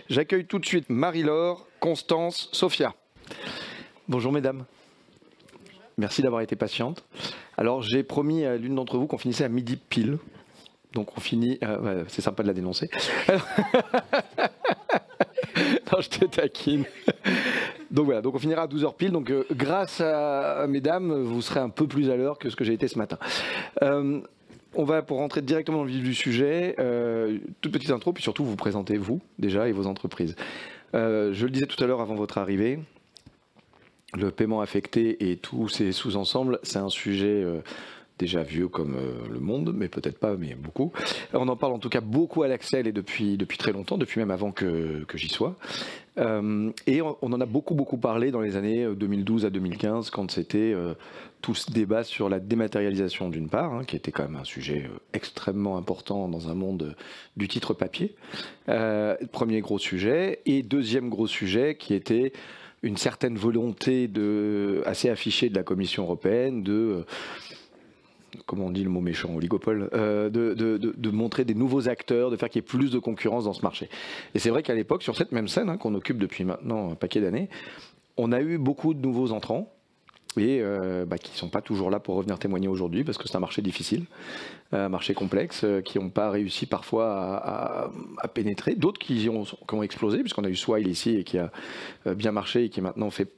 J'accueille tout de suite Marie-Laure, Constance, Sophia. Bonjour mesdames. Merci d'avoir été patiente. Alors j'ai promis à l'une d'entre vous qu'on finissait à midi pile. Donc on finit... ouais, c'est sympa de la dénoncer. Non, je te taquine. Donc voilà, donc on finira à 12h pile. Donc grâce à mesdames, vous serez un peu plus à l'heure que ce que j'ai été ce matin. On va, pour rentrer directement dans le vif du sujet, toute petite intro, puis surtout vous présentez vous déjà et vos entreprises. Je le disais tout à l'heure avant votre arrivée, le paiement affecté et tous ses sous-ensembles, c'est un sujet déjà vieux comme le monde, mais peut-être pas, mais beaucoup. On en parle en tout cas beaucoup à l'Axel et depuis très longtemps, depuis même avant que j'y sois. Et on en a beaucoup parlé dans les années 2012 à 2015, quand c'était tout ce débat sur la dématérialisation d'une part, hein, qui était quand même un sujet extrêmement important dans un monde du titre papier. Premier gros sujet. Et deuxième gros sujet qui était une certaine volonté assez affichée de la Commission européenne de... comment on dit le mot méchant, oligopole, de montrer des nouveaux acteurs, de faire qu'il y ait plus de concurrence dans ce marché. Et c'est vrai qu'à l'époque, sur cette même scène, hein, qu'on occupe depuis maintenant un paquet d'années, on a eu beaucoup de nouveaux entrants et qui ne sont pas toujours là pour revenir témoigner aujourd'hui parce que c'est un marché difficile, un marché complexe, qui n'ont pas réussi parfois à pénétrer. D'autres qui ont explosé, puisqu'on a eu Swile ici et qui a bien marché et qui maintenant fait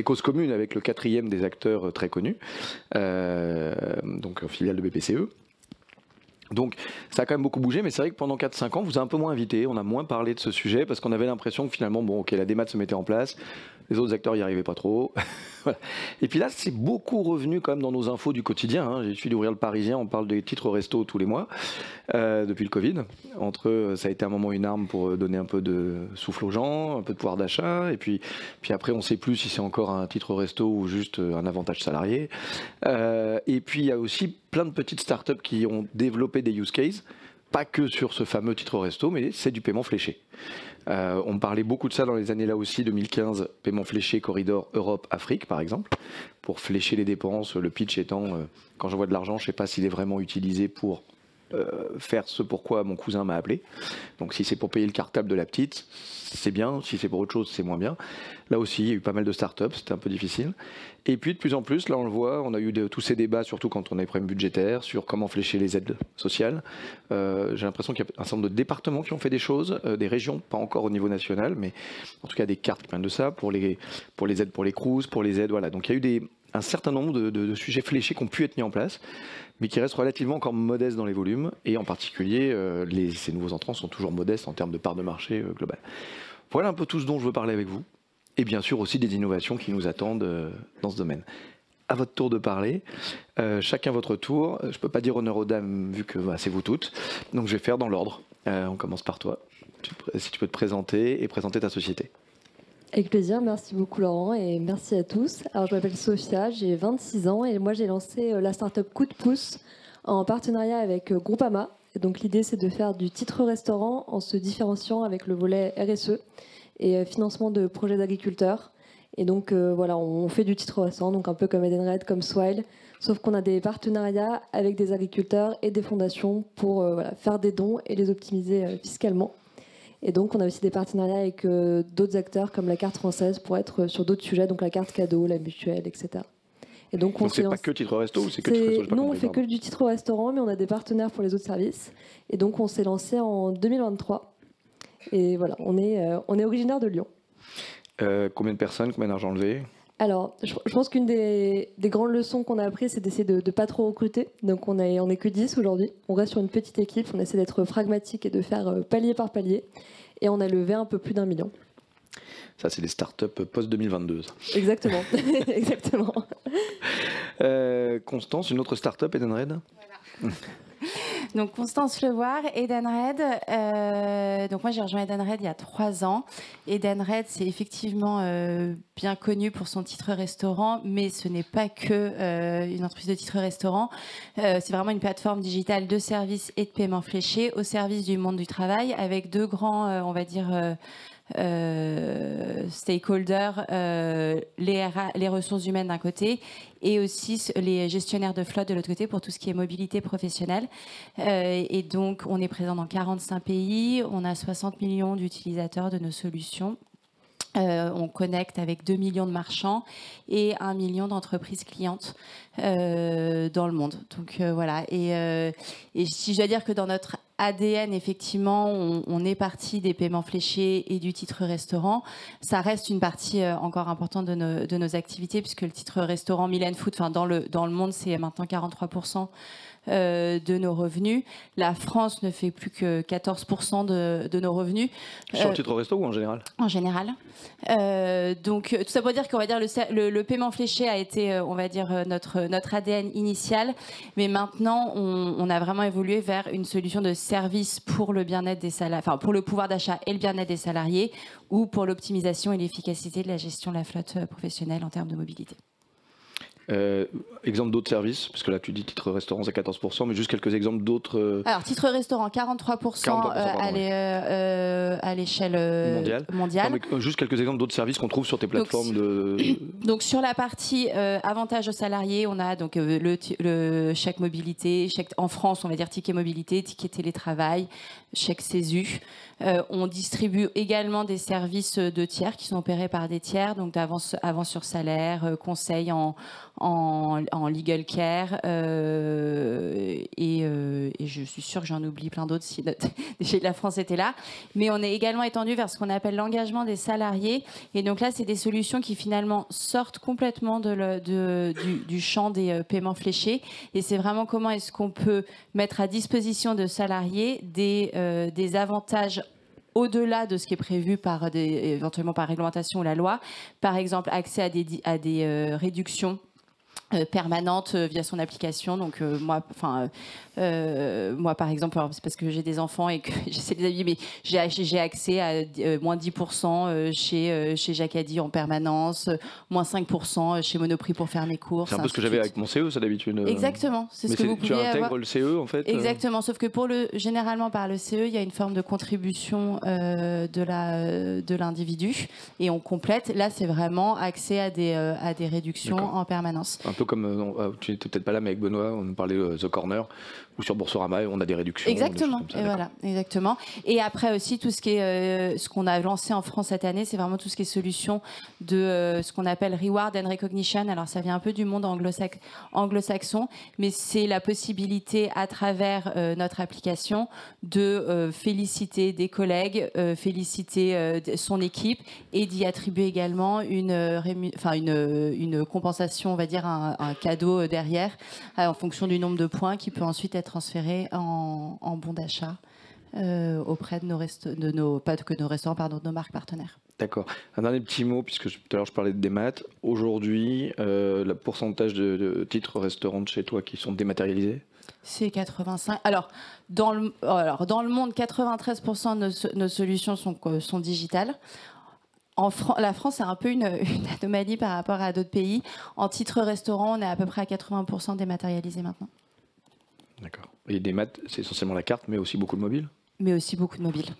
cause commune avec le quatrième des acteurs très connus, donc filiale de BPCE. Donc ça a quand même beaucoup bougé, mais c'est vrai que pendant 4-5 ans, on vous a un peu moins invité, on a moins parlé de ce sujet, parce qu'on avait l'impression que finalement, bon ok, la démat se mettait en place, les autres acteurs n'y arrivaient pas trop. Voilà. Et puis là, c'est beaucoup revenu quand même dans nos infos du quotidien, hein. J'ai suffi d'ouvrir le Parisien, on parle des titres resto tous les mois, depuis le Covid. Ça a été un moment une arme pour donner un peu de souffle aux gens, un peu de pouvoir d'achat, et puis après on ne sait plus si c'est encore un titre resto ou juste un avantage salarié. Et puis il y a aussi plein de petites startups qui ont développé des use cases, pas que sur ce fameux titre resto, mais c'est du paiement fléché. On parlait beaucoup de ça dans les années là aussi, 2015, paiement fléché, corridor Europe-Afrique par exemple, pour flécher les dépenses, le pitch étant, quand j'envoie de l'argent, je ne sais pas s'il est vraiment utilisé pour faire ce pourquoi mon cousin m'a appelé. Donc si c'est pour payer le cartable de la petite, c'est bien, si c'est pour autre chose, c'est moins bien. Là aussi, il y a eu pas mal de startups, c'était un peu difficile. Et puis de plus en plus, là on le voit, on a eu tous ces débats, surtout quand on a des problèmes budgétaires, sur comment flécher les aides sociales. J'ai l'impression qu'il y a un certain nombre de départements qui ont fait des choses, des régions, pas encore au niveau national, mais en tout cas des cartes qui parlent de ça, pour les aides pour les CROUS, pour les aides, voilà. Donc il y a eu un certain nombre de sujets fléchés qui ont pu être mis en place, mais qui restent relativement encore modestes dans les volumes, et en particulier, ces nouveaux entrants sont toujours modestes en termes de part de marché global. Voilà un peu tout ce dont je veux parler avec vous, et bien sûr aussi des innovations qui nous attendent dans ce domaine. À votre tour de parler, chacun votre tour. Je ne peux pas dire honneur aux dames vu que c'est vous toutes, donc je vais faire dans l'ordre. On commence par toi, si tu peux te présenter et présenter ta société. Avec plaisir, merci beaucoup Laurent et merci à tous. Alors je m'appelle Sophia, j'ai 26 ans et moi j'ai lancé la startup Coup de pouce en partenariat avec Groupama. Et donc l'idée c'est de faire du titre restaurant en se différenciant avec le volet RSE et financement de projets d'agriculteurs. Et donc voilà, on fait du titre restaurant, donc un peu comme Edenred, comme Swile, sauf qu'on a des partenariats avec des agriculteurs et des fondations pour faire des dons et les optimiser fiscalement. Et donc, on a aussi des partenariats avec d'autres acteurs comme la carte française pour être sur d'autres sujets, donc la carte cadeau, la mutuelle, etc. Et donc c'est pas que titre resto ou c'est que titre resto? Non, on fait que du titre restaurant, mais on a des partenaires pour les autres services. Et donc, on s'est lancé en 2023. Et voilà, on est originaire de Lyon. Combien de personnes, combien d'argent levé? Alors, je pense qu'une des grandes leçons qu'on a apprises, c'est d'essayer de ne pas trop recruter. Donc, on est que 10 aujourd'hui. On reste sur une petite équipe. On essaie d'être pragmatique et de faire palier par palier. Et on a levé un peu plus d'1 million. Ça, c'est des startups post-2022. Exactement. Exactement. Constance, une autre startup, Edenred? Voilà. Donc Constance Flevoir, Edenred. Donc moi j'ai rejoint Edenred il y a 3 ans. Edenred c'est effectivement bien connu pour son titre restaurant, mais ce n'est pas que une entreprise de titre restaurant. C'est vraiment une plateforme digitale de services et de paiement fléchés au service du monde du travail, avec deux grands, on va dire, stakeholders, les ressources humaines d'un côté et aussi les gestionnaires de flotte de l'autre côté pour tout ce qui est mobilité professionnelle. Et donc, on est présent dans 45 pays, on a 60 millions d'utilisateurs de nos solutions. On connecte avec 2 millions de marchands et 1 million d'entreprises clientes dans le monde. Donc voilà. Et si je dois dire que dans notre ADN, effectivement, on est parti des paiements fléchés et du titre restaurant. Ça reste une partie encore importante de nos activités puisque le titre restaurant Meal and Food, dans le monde, c'est maintenant 43% de nos revenus. La France ne fait plus que 14% de nos revenus. Sur le titre resto ou en général? En général. Donc, tout ça pour dire qu'on va dire le paiement fléché a été, on va dire, notre ADN initial. Mais maintenant, on a vraiment évolué vers une solution de service pour le bien-être des salariés, enfin, pour le pouvoir d'achat et le bien-être des salariés, ou pour l'optimisation et l'efficacité de la gestion de la flotte professionnelle en termes de mobilité. Exemple d'autres services, parce que là tu dis titre restaurant c'est 14%, mais juste quelques exemples d'autres. Alors titre restaurant 43%, à l'échelle mondiale. Non, mais juste quelques exemples d'autres services qu'on trouve sur tes plateformes. Donc sur la partie avantages aux salariés, on a donc le chèque mobilité, en France on va dire ticket mobilité, ticket télétravail, chèque CESU. On distribue également des services de tiers qui sont opérés par des tiers, donc d'avance sur salaire, conseil en legal care et je suis sûre que j'en oublie plein d'autres si la France était là. Mais on est également étendu vers ce qu'on appelle l'engagement des salariés. Et donc là, c'est des solutions qui finalement sortent complètement du champ des paiements fléchés. Et c'est vraiment comment est-ce qu'on peut mettre à disposition de salariés des avantages au-delà de ce qui est prévu éventuellement par réglementation ou la loi. Par exemple, accès à des réductions permanente via son application. Donc moi par exemple, c'est parce que j'ai des enfants et que j'essaie de les habiller, mais j'ai accès à moins 10% chez Jacadi en permanence, moins 5% chez Monoprix pour faire mes courses. C'est un peu ce que j'avais avec mon CE, ça d'habitude. Exactement, c'est ce que vous pouvez avoir. Tu intègres le CE en fait. Exactement, sauf que généralement par le CE, il y a une forme de contribution de l'individu et on complète. Là, c'est vraiment accès à des réductions en permanence. Un peu comme, tu n'étais peut-être pas là, mais avec Benoît, on parlait de The Corner, ou sur Boursorama, on a des réductions. Exactement, et voilà, exactement. Et après aussi, tout ce qui est, ce qu'on a lancé en France cette année, c'est vraiment tout ce qui est solution de ce qu'on appelle Reward and Recognition. Alors, ça vient un peu du monde anglo-saxon, mais c'est la possibilité, à travers notre application, de féliciter des collègues, féliciter son équipe, et d'y attribuer également une compensation, on va dire un cadeau derrière, en fonction du nombre de points qui peut ensuite être transféré en bon d'achat auprès de nos restaurants, pardon, de nos marques partenaires. D'accord. Un dernier petit mot, puisque tout à l'heure je parlais de démat. Aujourd'hui, le pourcentage de titres restaurants de chez toi qui sont dématérialisés? C'est 85. Alors, dans le monde, 93% de nos solutions sont digitales. La France est un peu une anomalie par rapport à d'autres pays. En titre restaurant, on est à peu près à 80% dématérialisé maintenant. D'accord. Et des maths, c'est essentiellement la carte, mais aussi beaucoup de mobiles? Mais aussi beaucoup de mobiles.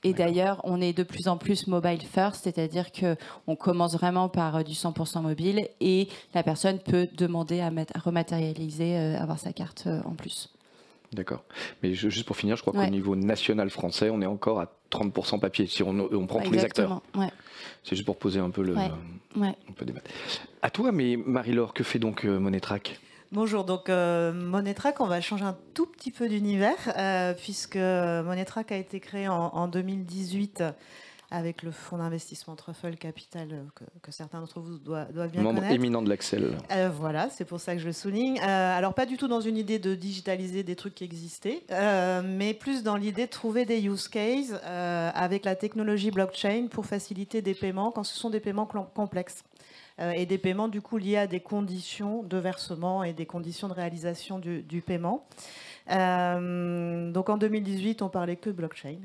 Et d'ailleurs, on est de plus en plus mobile first, c'est-à-dire qu'on commence vraiment par du 100% mobile et la personne peut demander à rematérialiser, avoir sa carte en plus. D'accord. Mais juste pour finir, je crois qu'au niveau national français, on est encore à 30% papier, si on prend tous les acteurs. Ouais. C'est juste pour poser un peu un peu des maths. À toi, mais Marie-Laure, que fait donc Moneytrack ? Bonjour, donc Moneytrack, on va changer un tout petit peu d'univers, puisque Moneytrack a été créé en 2018 avec le fonds d'investissement Truffle Capital, que certains d'entre vous doivent bien Membre connaître. éminent de l'Axel. Voilà, c'est pour ça que je le souligne. Alors, pas du tout dans une idée de digitaliser des trucs qui existaient, mais plus dans l'idée de trouver des use cases avec la technologie blockchain pour faciliter des paiements quand ce sont des paiements complexes. Et des paiements du coup liés à des conditions de versement et des conditions de réalisation du paiement. Donc en 2018, on parlait que de blockchain.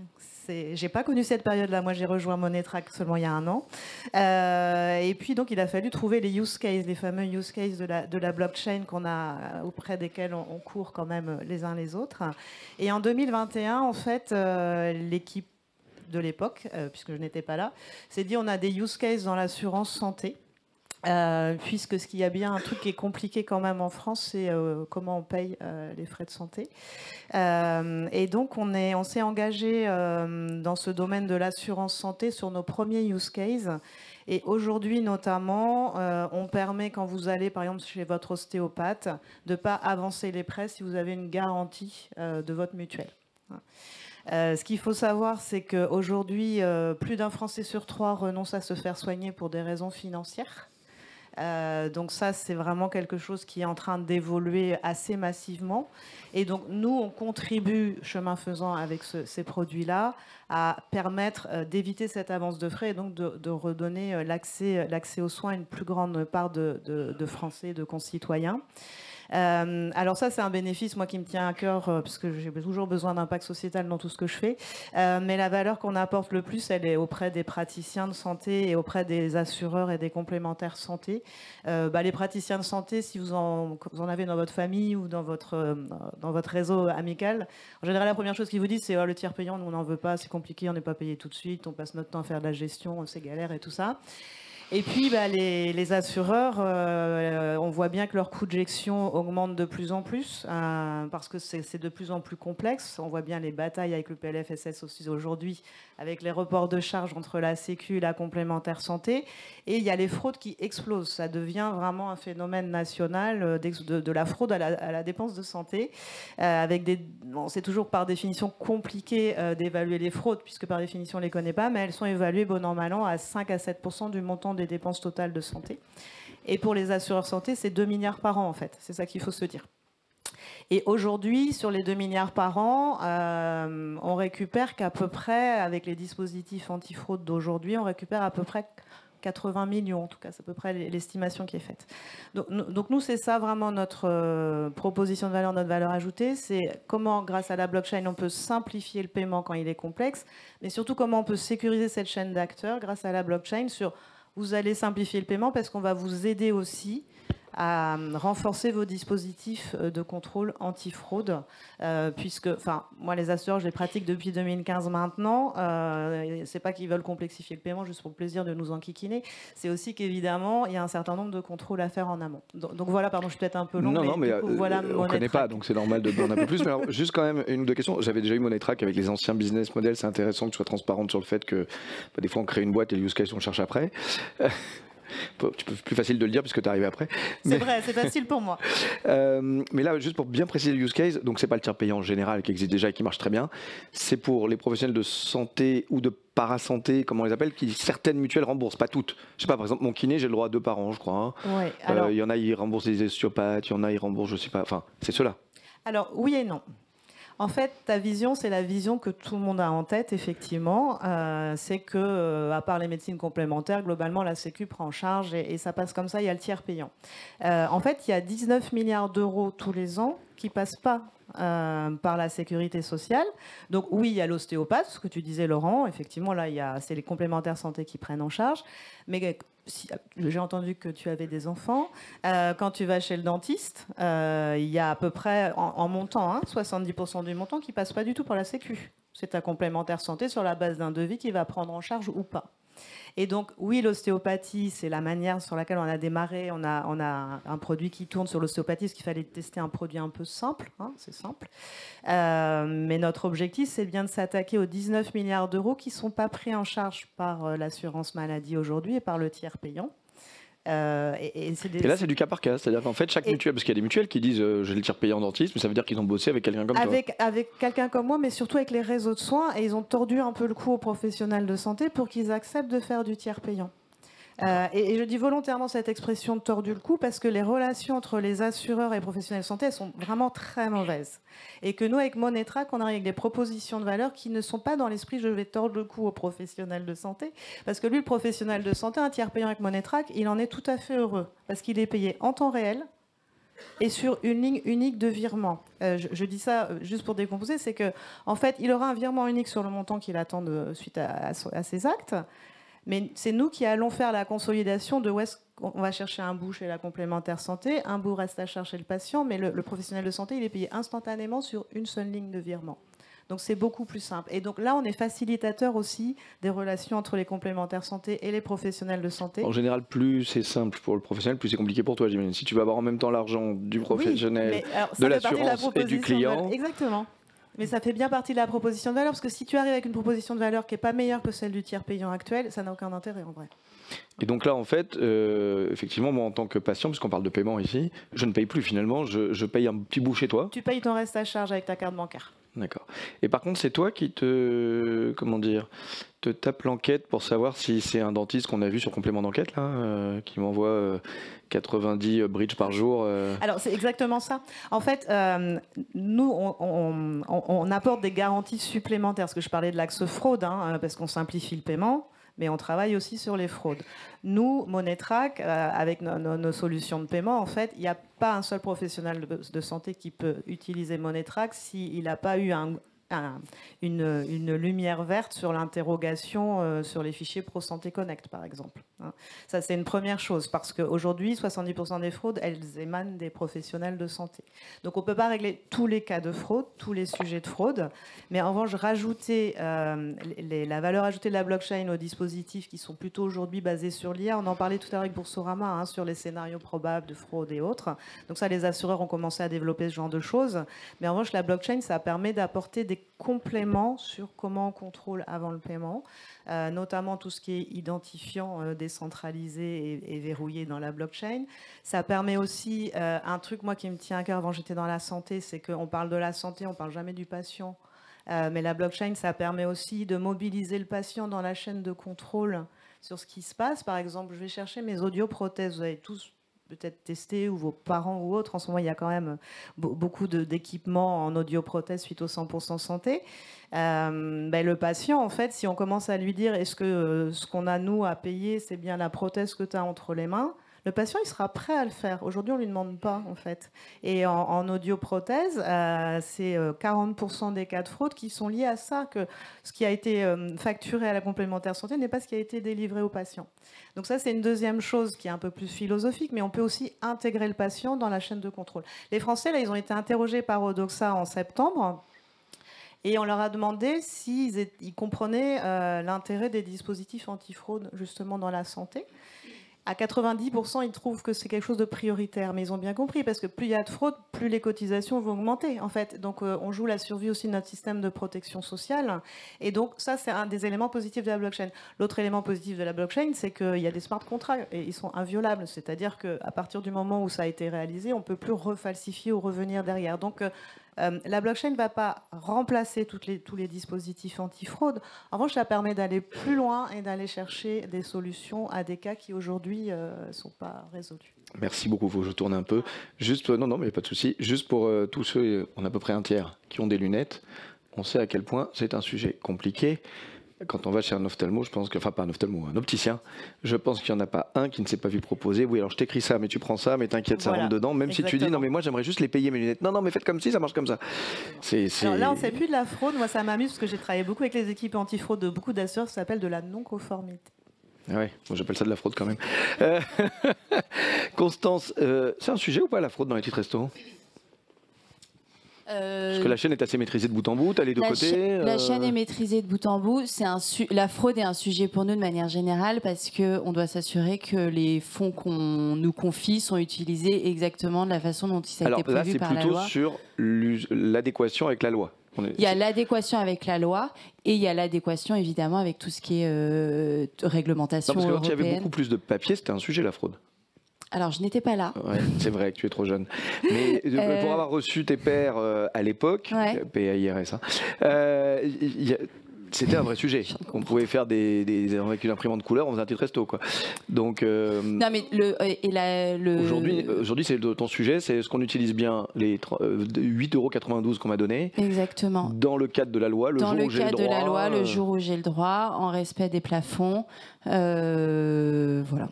J'ai pas connu cette période-là. Moi, j'ai rejoint Moneytrack seulement il y a 1 an. Et puis donc, il a fallu trouver les use cases, les fameux use cases de la blockchain auprès desquels on court quand même les uns les autres. Et en 2021, en fait, l'équipe de l'époque, puisque je n'étais pas là, s'est dit on a des use cases dans l'assurance santé. Puisque ce qu'il y a bien un truc qui est compliqué quand même en France, c'est comment on paye les frais de santé. Et donc on s'est engagé dans ce domaine de l'assurance santé sur nos premiers use cases. Et aujourd'hui notamment, on permet quand vous allez par exemple chez votre ostéopathe de ne pas avancer les frais si vous avez une garantie de votre mutuelle. Ce qu'il faut savoir, c'est qu'aujourd'hui, plus d'un Français sur 3 renonce à se faire soigner pour des raisons financières. Donc ça, c'est vraiment quelque chose qui est en train d'évoluer assez massivement. Et donc nous, on contribue, chemin faisant, avec ces produits-là, à permettre d'éviter cette avance de frais et donc de redonner l'accès aux soins à une plus grande part de Français, de concitoyens. Alors ça, c'est un bénéfice, moi, qui me tient à cœur, parce que j'ai toujours besoin d'impact sociétal dans tout ce que je fais. Mais la valeur qu'on apporte le plus, elle est auprès des praticiens de santé et auprès des assureurs et des complémentaires santé. Les praticiens de santé, si vous en avez dans votre famille ou dans votre réseau amical, en général, la première chose qu'ils vous disent, c'est le tiers payant, nous, on n'en veut pas, c'est compliqué, on n'est pas payé tout de suite, on passe notre temps à faire de la gestion, c'est galère et tout ça. Et puis les assureurs, on voit bien que leur coût de gestion augmente de plus en plus parce que c'est de plus en plus complexe. On voit bien les batailles avec le PLFSS aussi aujourd'hui, avec les reports de charges entre la Sécu et la complémentaire santé. Et il y a les fraudes qui explosent. Ça devient vraiment un phénomène national de la fraude à la dépense de santé. C'est toujours par définition compliqué d'évaluer les fraudes, puisque par définition on ne les connaît pas, mais elles sont évaluées bon an mal an à 5 à 7% du montant des dépenses totales de santé. Et pour les assureurs santé, c'est 2 milliards par an en fait. C'est ça qu'il faut se dire. Et aujourd'hui, sur les 2 milliards par an, on récupère qu'à peu près, avec les dispositifs antifraude d'aujourd'hui, on récupère à peu près 80 millions, en tout cas, c'est à peu près l'estimation qui est faite. Donc nous, c'est ça vraiment notre proposition de valeur, notre valeur ajoutée, c'est comment, grâce à la blockchain, on peut simplifier le paiement quand il est complexe, mais surtout comment on peut sécuriser cette chaîne d'acteurs grâce à la blockchain sur vous allez simplifier le paiement parce qu'on va vous aider aussi à renforcer vos dispositifs de contrôle anti-fraude, puisque, moi les assureurs, je les pratique depuis 2015 maintenant. C'est pas qu'ils veulent complexifier le paiement juste pour le plaisir de nous enquiquiner. C'est aussi qu'évidemment, il y a un certain nombre de contrôles à faire en amont. Donc voilà, pardon, je suis peut-être un peu long, mais voilà. On ne connaît pas, donc c'est normal de demander un peu plus. Mais alors, juste quand même une ou deux questions. J'avais déjà eu Monetrack avec les anciens business models. C'est intéressant que tu sois transparente sur le fait que des fois on crée une boîte et le use case on le cherche après. Plus facile de le dire puisque tu es arrivé après. C'est vrai, c'est facile pour moi. Mais là, juste pour bien préciser le use case, donc c'est pas le tiers payant en général qui existe déjà et qui marche très bien. C'est pour les professionnels de santé ou de parasanté, comment on les appelle, qui certaines mutuelles remboursent, pas toutes. Je sais pas, par exemple, mon kiné, j'ai le droit à 2 par an, je crois. Ouais, alors... y en a, ils remboursent les ostéopathes, il y en a, ils remboursent, je sais pas. Enfin, c'est ceux-là. Alors, oui et non. En fait, ta vision, c'est la vision que tout le monde a en tête, effectivement. C'est que, à part les médecines complémentaires, globalement, la Sécu prend en charge et ça passe comme ça, il y a le tiers payant. En fait, il y a 19 milliards d'euros tous les ans qui ne passent pas par la sécurité sociale. Donc oui, il y a l'ostéopathe, ce que tu disais, Laurent. Effectivement, là, c'est les complémentaires santé qui prennent en charge. Mais j'ai entendu que tu avais des enfants. Quand tu vas chez le dentiste, il y a à peu près, en montant, 70% du montant qui passe pas du tout par la Sécu. C'est ta complémentaire santé sur la base d'un devis qui va prendre en charge ou pas. Et donc, oui, l'ostéopathie, c'est la manière sur laquelle on a démarré. On a un produit qui tourne sur l'ostéopathie, parce qu'il fallait tester un produit un peu simple. C'est simple. Mais notre objectif, c'est bien de s'attaquer aux 19 milliards d'euros qui ne sont pas pris en charge par l'assurance maladie aujourd'hui et par le tiers payant. Et là, c'est du cas par cas. C'est-à-dire qu'en fait, chaque mutuelle, parce qu'il y a des mutuelles qui disent j'ai le tiers payant dentiste, mais ça veut dire qu'ils ont bossé avec quelqu'un comme toi. Avec quelqu'un comme moi, mais surtout avec les réseaux de soins. Et ils ont tordu un peu le cou aux professionnels de santé pour qu'ils acceptent de faire du tiers payant. Et je dis volontairement cette expression de tordu le cou parce que les relations entre les assureurs et les professionnels de santé, elles sont vraiment très mauvaises. Et que nous, avec Monetrack, on arrive avec des propositions de valeur qui ne sont pas dans l'esprit je vais tordre le cou aux professionnels de santé. Parce que lui, le professionnel de santé, un tiers payant avec Monetrack, il en est tout à fait heureux. Parce qu'il est payé en temps réel et sur une ligne unique de virement. Je dis ça juste pour décomposer, c'est qu'en fait, il aura un virement unique sur le montant qu'il attend suite à ses actes. Mais c'est nous qui allons faire la consolidation de où est-ce qu'on va chercher un bout chez la complémentaire santé, un bout reste à charge chez le patient, mais le professionnel de santé, il est payé instantanément sur une seule ligne de virement. Donc c'est beaucoup plus simple. Et donc là, on est facilitateur aussi des relations entre les complémentaires santé et les professionnels de santé. En général, plus c'est simple pour le professionnel, plus c'est compliqué pour toi, j'imagine. Si tu vas avoir en même temps l'argent du professionnel, de l'assurance et du client. Exactement. Mais ça fait bien partie de la proposition de valeur, parce que si tu arrives avec une proposition de valeur qui n'est pas meilleure que celle du tiers payant actuel, ça n'a aucun intérêt en vrai. Et donc là, en fait, effectivement, moi en tant que patient, puisqu'on parle de paiement ici, je ne paye plus finalement, je paye un petit bout chez toi. Tu payes ton reste à charge avec ta carte bancaire. D'accord. Et par contre, c'est toi qui te tape l'enquête pour savoir si c'est un dentiste qu'on a vu sur complément d'enquête, là, qui m'envoie 90 bridges par jour. Alors, c'est exactement ça. En fait, nous, on apporte des garanties supplémentaires, parce que je parlais de l'axe fraude, parce qu'on simplifie le paiement, mais on travaille aussi sur les fraudes. Nous, Monetrack, avec nos solutions de paiement, en fait, il n'y a pas un seul professionnel de santé qui peut utiliser Monetrack s'il n'a pas eu une lumière verte sur l'interrogation sur les fichiers Pro Santé Connect, par exemple. Ça, c'est une première chose, parce qu'aujourd'hui, 70% des fraudes, elles émanent des professionnels de santé. Donc, on ne peut pas régler tous les cas de fraude, tous les sujets de fraude, mais en revanche, rajouter la valeur ajoutée de la blockchain aux dispositifs qui sont plutôt aujourd'hui basés sur l'IA. On en parlait tout à l'heure avec Boursorama, sur les scénarios probables de fraude et autres. Donc ça, les assureurs ont commencé à développer ce genre de choses. Mais en revanche, la blockchain, ça permet d'apporter des compléments sur comment on contrôle avant le paiement, notamment tout ce qui est identifiant décentralisé et verrouillé dans la blockchain. Ça permet aussi un truc, moi, qui me tient à cœur quand j'étais dans la santé, c'est qu'on parle de la santé, on ne parle jamais du patient. Mais la blockchain, ça permet aussi de mobiliser le patient dans la chaîne de contrôle sur ce qui se passe. Par exemple, je vais chercher mes audioprothèses. Vous avez tous peut-être testé, ou vos parents ou autres. En ce moment, il y a quand même beaucoup d'équipements en audioprothèse suite au 100% santé. Le patient, en fait, si on commence à lui dire est-ce que ce qu'on a, nous, à payer, c'est bien la prothèse que tu as entre les mains, le patient, il sera prêt à le faire. Aujourd'hui, on ne lui demande pas, en fait. Et en audioprothèse, c'est 40% des cas de fraude qui sont liés à ça, que ce qui a été facturé à la complémentaire santé n'est pas ce qui a été délivré au patient. Donc ça, c'est une deuxième chose qui est un peu plus philosophique, mais on peut aussi intégrer le patient dans la chaîne de contrôle. Les Français, là, ils ont été interrogés par Odoxa en septembre. Et on leur a demandé s'ils comprenaient l'intérêt des dispositifs antifraude, justement, dans la santé. À 90%, ils trouvent que c'est quelque chose de prioritaire. Mais ils ont bien compris, parce que plus il y a de fraude, plus les cotisations vont augmenter, en fait. Donc, on joue la survie aussi de notre système de protection sociale. Et donc, ça, c'est un des éléments positifs de la blockchain. L'autre élément positif de la blockchain, c'est qu'il y a des smart contracts, et ils sont inviolables. C'est-à-dire qu'à partir du moment où ça a été réalisé, on ne peut plus refalsifier ou revenir derrière. Donc, la blockchain ne va pas remplacer tous les dispositifs antifraude. En revanche, ça permet d'aller plus loin et d'aller chercher des solutions à des cas qui aujourd'hui ne sont pas résolus. Merci beaucoup, il faut que je tourne un peu. Juste, non, mais pas de souci. Juste pour tous ceux, on a à peu près un tiers, qui ont des lunettes, on sait à quel point c'est un sujet compliqué. Quand on va chez un ophtalmo, je pense que, enfin pas un ophtalmo, un opticien, je pense qu'il n'y en a pas un qui ne s'est pas vu proposer. Oui, alors je t'écris ça, mais tu prends ça, mais t'inquiète, ça rentre dedans. Même Exactement. Si tu dis non, mais moi j'aimerais juste les payer mes lunettes. Non, mais faites comme si, ça marche comme ça. Alors là, on ne sait plus de la fraude. Moi, ça m'amuse parce que j'ai travaillé beaucoup avec les équipes antifraude de beaucoup d'assureurs. Ça s'appelle de la non-conformité. Ah ouais, moi j'appelle ça de la fraude quand même. Constance, c'est un sujet ou pas la fraude dans les titres restaurants? Parce que la chaîne est assez maîtrisée de bout en bout, tu as les deux côtés. La chaîne est maîtrisée de bout en bout. La fraude est un sujet pour nous de manière générale parce qu'on doit s'assurer que les fonds qu'on nous confie sont utilisés exactement de la façon dont ça a été prévu par la loi. Alors là, c'est plutôt sur l'adéquation avec la loi. Il y a l'adéquation avec la loi et il y a l'adéquation évidemment avec tout ce qui est réglementation européenne. Parce que quand il y avait beaucoup plus de papier, c'était un sujet la fraude. Alors, je n'étais pas là. Ouais, c'est vrai que tu es trop jeune. Mais pour avoir reçu tes pairs à l'époque, PAIRS, c'était un vrai sujet. On pouvait faire avec une imprimante couleur, on faisait un titre resto, quoi. Donc, non, mais aujourd'hui, c'est ton sujet, c'est ce qu'on utilise bien, les 8,92 € qu'on m'a donné. Exactement. Dans le cadre de la loi, le jour où j'ai le droit. Dans le cadre de la loi, le jour où j'ai le droit, en respect des plafonds. Voilà.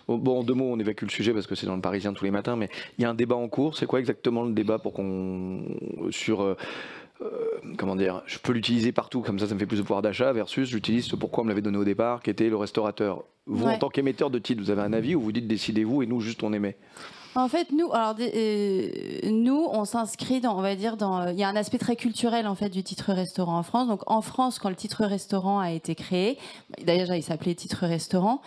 Bon, en deux mots, on évacue le sujet parce que c'est dans le Parisien tous les matins, mais il y a un débat en cours. C'est quoi exactement le débat pour comment dire, je peux l'utiliser partout, comme ça me fait plus de pouvoir d'achat, versus j'utilise ce pourquoi on me l'avait donné au départ, qui était le restaurateur Vous, en tant qu'émetteur de titres, vous avez un avis ou vous dites décidez-vous et nous, juste on émet? En fait, nous, nous, on s'inscrit dans, on va dire, il y a un aspect très culturel en fait du titre restaurant en France. Donc, en France, quand le titre restaurant a été créé, d'ailleurs, il s'appelait titre restaurant,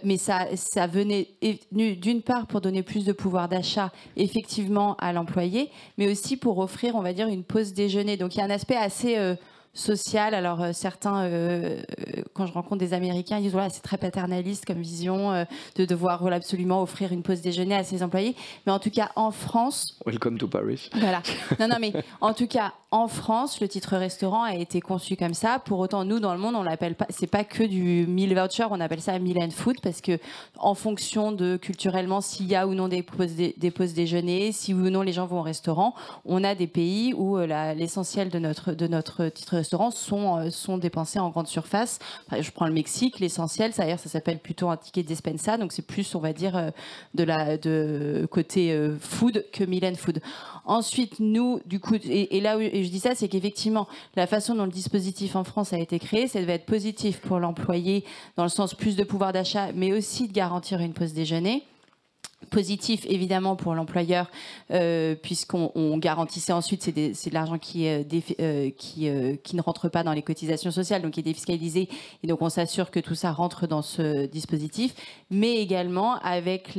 mais ça venait d'une part pour donner plus de pouvoir d'achat, effectivement, à l'employé, mais aussi pour offrir, on va dire, une pause déjeuner. Donc, il y a un aspect assez social. Alors certains, quand je rencontre des Américains, ils disent voilà, c'est très paternaliste comme vision de devoir absolument offrir une pause déjeuner à ses employés. Mais en tout cas, en France... Welcome to Paris. Voilà. Non, mais en tout cas, en France, le titre restaurant a été conçu comme ça. Pour autant, nous, dans le monde, on l'appelle pas... C'est pas que du meal voucher, on appelle ça meal and food parce que en fonction de, culturellement, s'il y a ou non des pauses déjeuner, si ou non les gens vont au restaurant, on a des pays où l'essentiel de notre titre restaurant sont dépensés en grande surface. Je prends le Mexique, l'essentiel, ça s'appelle plutôt un ticket despensa, donc c'est plus, on va dire, de côté food que meal and food. Ensuite, nous, du coup, et là où je dis ça, c'est qu'effectivement, la façon dont le dispositif en France a été créé, ça devait être positif pour l'employé, dans le sens plus de pouvoir d'achat, mais aussi de garantir une pause déjeuner. Positif évidemment pour l'employeur puisqu'on garantissait ensuite c'est de l'argent qui ne rentre pas dans les cotisations sociales, donc qui est défiscalisé, et donc on s'assure que tout ça rentre dans ce dispositif, mais également avec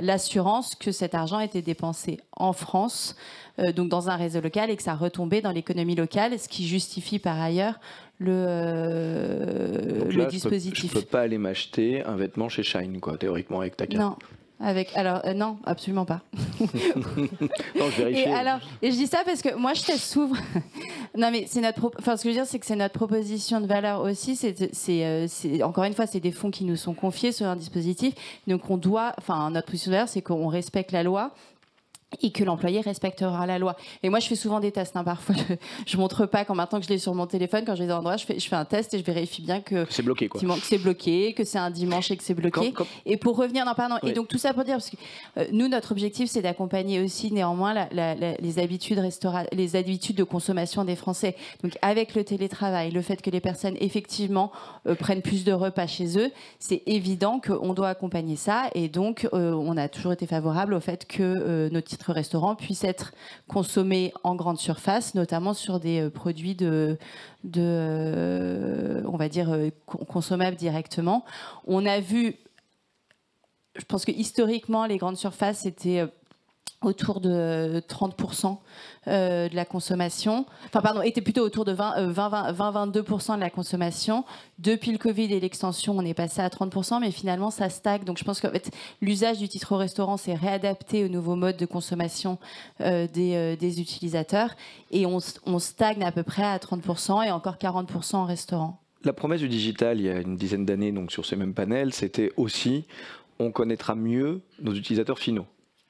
l'assurance que cet argent était dépensé en France, donc dans un réseau local, et que ça retombait dans l'économie locale, ce qui justifie par ailleurs le dispositif. Je peux pas aller m'acheter un vêtement chez Shine, quoi, théoriquement, avec ta carte. Non. Non, absolument pas. Non, je vérifie. Et je dis ça parce que moi, je s'ouvre. Non, mais c'est ce que je veux dire, c'est que c'est notre proposition de valeur aussi. Encore une fois, c'est des fonds qui nous sont confiés sur un dispositif. Donc, notre position de valeur, c'est qu'on respecte la loi et que l'employé respectera la loi. Et moi, je fais souvent des tests. Parfois, je montre pas maintenant que je l'ai sur mon téléphone. Quand je vais dans l'endroit, je fais un test et je vérifie bien que c'est bloqué, quoi. Que c'est bloqué, que c'est un dimanche et que c'est bloqué. Et pour revenir, Oui. Et donc tout ça pour dire, parce que nous, notre objectif, c'est d'accompagner aussi néanmoins les habitudes de consommation des Français. Donc avec le télétravail, le fait que les personnes effectivement prennent plus de repas chez eux, c'est évident qu'on doit accompagner ça. Et donc, on a toujours été favorable au fait que nos titres restaurants puissent être consommés en grande surface, notamment sur des produits on va dire, consommables directement. On a vu, je pense que historiquement, les grandes surfaces étaient autour de 30% de la consommation, était plutôt autour de 20-22% de la consommation. Depuis le Covid et l'extension, on est passé à 30%, mais finalement, ça stagne. Donc, je pense qu'en fait, l'usage du titre au restaurant s'est réadapté au nouveau mode de consommation des utilisateurs, et on stagne à peu près à 30% et encore 40% en restaurant. La promesse du digital, il y a une dizaine d'années, donc sur ces mêmes panels, c'était aussi on connaîtra mieux nos utilisateurs finaux.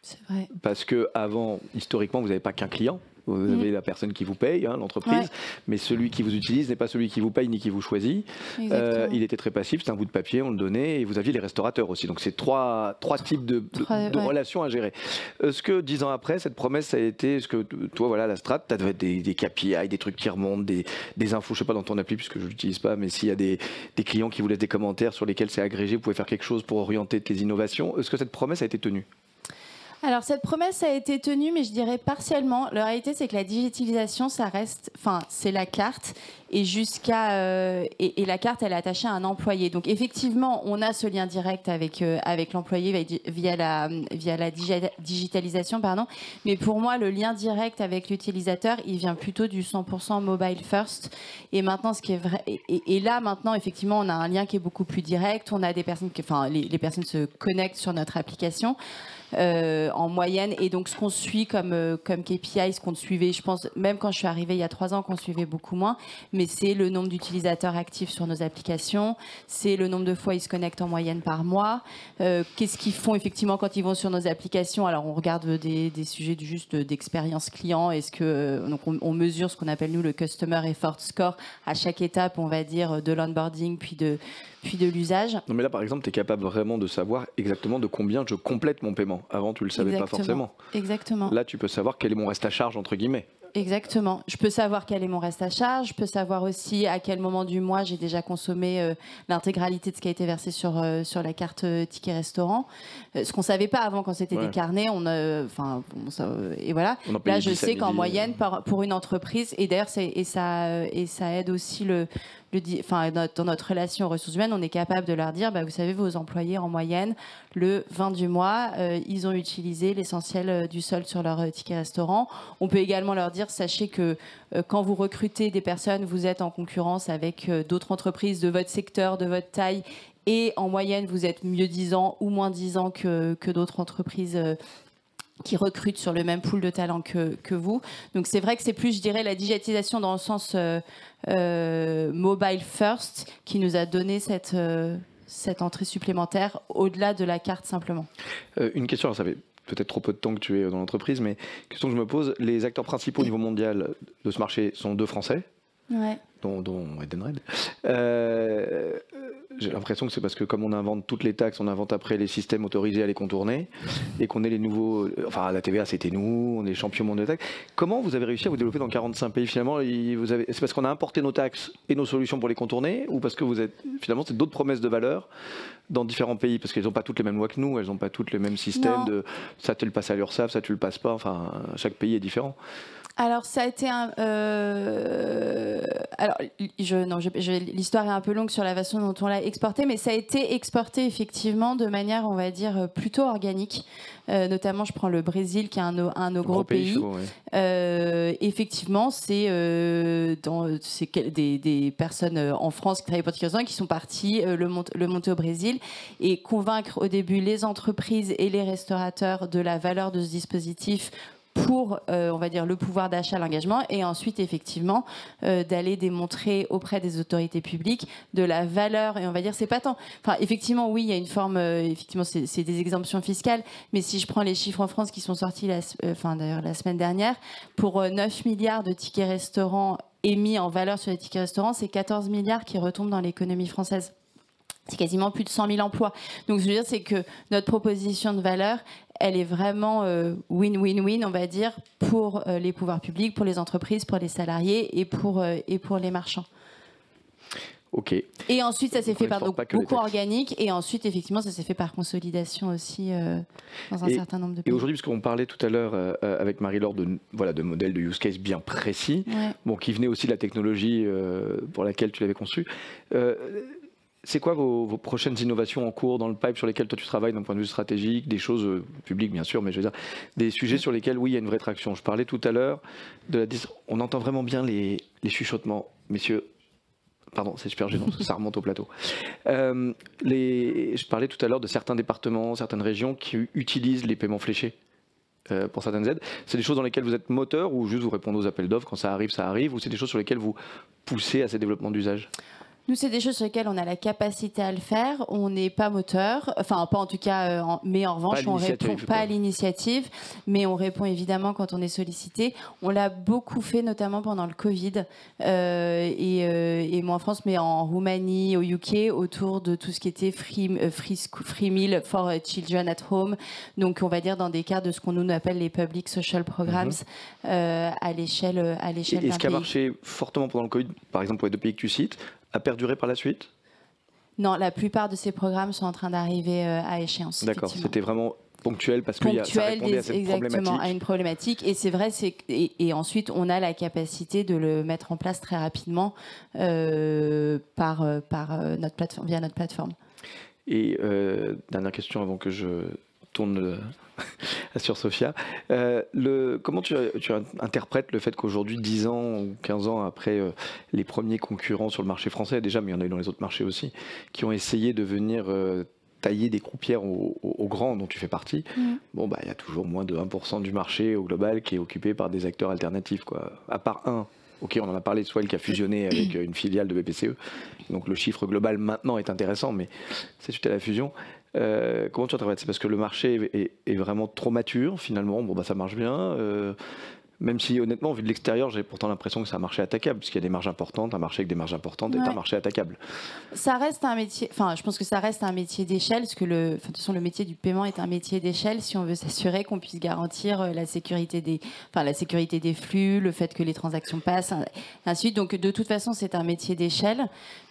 C'est vrai. Parce que avant, historiquement, vous n'avez pas qu'un client. Vous avez la personne qui vous paye, l'entreprise, ouais. Mais celui qui vous utilise n'est pas celui qui vous paye ni qui vous choisit. Il était très passif, c'était un bout de papier, on le donnait, et vous aviez les restaurateurs aussi. Donc c'est trois types de relations à gérer. Est-ce que 10 ans après, cette promesse a été, est-ce que toi, voilà, la strat, tu as des KPI, des trucs qui remontent, des infos, je ne sais pas dans ton appli puisque je ne l'utilise pas, mais s'il y a des clients qui vous laissent des commentaires sur lesquels c'est agrégé, vous pouvez faire quelque chose pour orienter tes innovations. Est-ce que cette promesse a été tenue ? Alors, cette promesse a été tenue, mais je dirais partiellement. La réalité, c'est que la digitalisation, ça reste... c'est la carte. Et et la carte, elle est attachée à un employé. Donc, effectivement, on a ce lien direct avec l'employé via la digitalisation, pardon. Mais pour moi, le lien direct avec l'utilisateur, il vient plutôt du 100% mobile first. Et maintenant, ce qui est vrai... Et là, maintenant, effectivement, on a un lien qui est beaucoup plus direct. On a des personnes les personnes se connectent sur notre application. En moyenne, et donc ce qu'on suit comme KPI, ce qu'on suivait, je pense, même quand je suis arrivée il y a 3 ans, qu'on suivait beaucoup moins, mais c'est le nombre d'utilisateurs actifs sur nos applications, c'est le nombre de fois ils se connectent en moyenne par mois, qu'est-ce qu'ils font effectivement quand ils vont sur nos applications. Alors on regarde des sujets juste d'expérience client, donc on mesure ce qu'on appelle nous le Customer Effort Score à chaque étape, on va dire, de l'onboarding puis de l'usage. Non mais là par exemple, tu es capable vraiment de savoir exactement de combien je complète mon paiement. Avant, tu ne le savais pas forcément. Exactement. Là, tu peux savoir quel est mon reste à charge, entre guillemets. Exactement. Je peux savoir quel est mon reste à charge. Je peux savoir aussi à quel moment du mois j'ai déjà consommé l'intégralité de ce qui a été versé sur la carte ticket restaurant. Ce qu'on savait pas avant quand c'était des carnets. Et voilà. Là, je sais qu'en moyenne, pour une entreprise, et d'ailleurs, ça aide aussi dans notre relation aux ressources humaines, on est capable de leur dire, vous savez, vos employés en moyenne, le 20 du mois, ils ont utilisé l'essentiel du solde sur leur ticket restaurant. On peut également leur dire, sachez que quand vous recrutez des personnes, vous êtes en concurrence avec d'autres entreprises de votre secteur, de votre taille, et en moyenne, vous êtes mieux disant ou moins disant que d'autres entreprises qui recrutent sur le même pool de talents que vous. Donc c'est vrai que c'est plus, je dirais, la digitalisation dans le sens mobile first qui nous a donné cette entrée supplémentaire au-delà de la carte simplement. Une question, alors ça fait peut-être trop peu de temps que tu es dans l'entreprise, mais question que je me pose, les acteurs principaux au niveau mondial de ce marché sont 2 Français, dont Edenred. J'ai l'impression que c'est parce que comme on invente toutes les taxes, on invente après les systèmes autorisés à les contourner et qu'on est les nouveaux... Enfin, la TVA, c'était nous, on est champions mondiaux de taxes. Comment vous avez réussi à vous développer dans 45 pays finalement? C'est parce qu'on a importé nos taxes et nos solutions pour les contourner, ou parce que finalement, c'est d'autres promesses de valeur dans différents pays? Parce qu'elles n'ont pas toutes les mêmes lois que nous, elles n'ont pas toutes les mêmes systèmes de ça tu le passes à l'URSSAF, ça tu le passes pas. Enfin, chaque pays est différent. Alors, ça a été l'histoire est un peu longue sur la façon dont on l'a exporté, mais ça a été exporté effectivement de manière, on va dire, plutôt organique. Notamment, je prends le Brésil, qui est un de nos gros pays. Effectivement, c'est des personnes en France qui travaillent pour Ticket Restaurant qui sont parties le monter au Brésil et convaincre au début les entreprises et les restaurateurs de la valeur de ce dispositif pour, on va dire, le pouvoir d'achat, l'engagement, et ensuite, effectivement, d'aller démontrer auprès des autorités publiques de la valeur, et on va dire, c'est pas tant... Enfin, effectivement, oui, il y a une forme... effectivement, c'est des exemptions fiscales, mais si je prends les chiffres en France qui sont sortis, d'ailleurs, la semaine dernière, pour 9 milliards de tickets restaurants émis en valeur sur les tickets restaurants, c'est 14 milliards qui retombent dans l'économie française. C'est quasiment plus de 100 000 emplois. Donc, ce que je veux dire, c'est que notre proposition de valeur, elle est vraiment win-win-win, on va dire, pour les pouvoirs publics, pour les entreprises, pour les salariés et pour les marchands. Ok. Et ensuite, ça s'est fait par beaucoup organique, et ensuite, effectivement, ça s'est fait par consolidation aussi dans un certain nombre de pays. Et aujourd'hui, puisqu'on parlait tout à l'heure avec Marie-Laure de modèles de use case bien précis, qui venaient aussi de la technologie pour laquelle tu l'avais conçu. C'est quoi vos prochaines innovations en cours dans le pipe sur lesquelles toi tu travailles d'un point de vue stratégique, des choses publiques bien sûr, mais je veux dire des sujets sur lesquels oui il y a une vraie traction. Je parlais tout à l'heure on entend vraiment bien les chuchotements, messieurs. Pardon, c'est super gênant, ça remonte au plateau. Je parlais tout à l'heure de certains départements, certaines régions qui utilisent les paiements fléchés. Pour certaines aides, c'est des choses dans lesquelles vous êtes moteur ou juste vous répondez aux appels d'offres quand ça arrive, ou c'est des choses sur lesquelles vous poussez à ces développements d'usage? Nous, c'est des choses sur lesquelles on a la capacité à le faire. On n'est pas moteur, enfin pas en tout cas, mais en revanche, on répond pas à l'initiative, mais on répond évidemment quand on est sollicité. On l'a beaucoup fait, notamment pendant le Covid, et moi en France, mais en Roumanie, au UK, autour de tout ce qui était free meal for children at home. Donc, on va dire dans des cas de ce qu'on nous appelle les public social programs à l'échelle d'un pays. Et ce qui a marché fortement pendant le Covid, par exemple pour les 2 pays que tu cites, a perduré par la suite? Non, la plupart de ces programmes sont en train d'arriver à échéance. D'accord, c'était vraiment ponctuel parce que ça répondait à cette problématique. Exactement, à une problématique. Et c'est vrai, et ensuite, on a la capacité de le mettre en place très rapidement par notre plateforme, via notre plateforme. Et dernière question avant que je tourne sur Sophia. Comment tu interprètes le fait qu'aujourd'hui, 10 ans ou 15 ans après les premiers concurrents sur le marché français, déjà, mais il y en a eu dans les autres marchés aussi, qui ont essayé de venir tailler des croupières aux grands dont tu fais partie, il y a toujours moins de 1% du marché au global qui est occupé par des acteurs alternatifs, quoi. À part un. Ok, on en a parlé de Swell qui a fusionné avec une filiale de BPCE. Donc le chiffre global maintenant est intéressant, mais c'est suite à la fusion. Comment tu interprètes? C'est parce que le marché est vraiment trop mature finalement. Ça marche bien. Même si honnêtement, vu de l'extérieur, j'ai pourtant l'impression que c'est un marché attaquable, puisqu'il y a des marges importantes, un marché avec des marges importantes est un marché attaquable. Ça reste un métier, enfin je pense que ça reste un métier d'échelle, parce que de toute façon le métier du paiement est un métier d'échelle si on veut s'assurer qu'on puisse garantir la sécurité des flux, le fait que les transactions passent, ainsi de suite. Donc de toute façon c'est un métier d'échelle.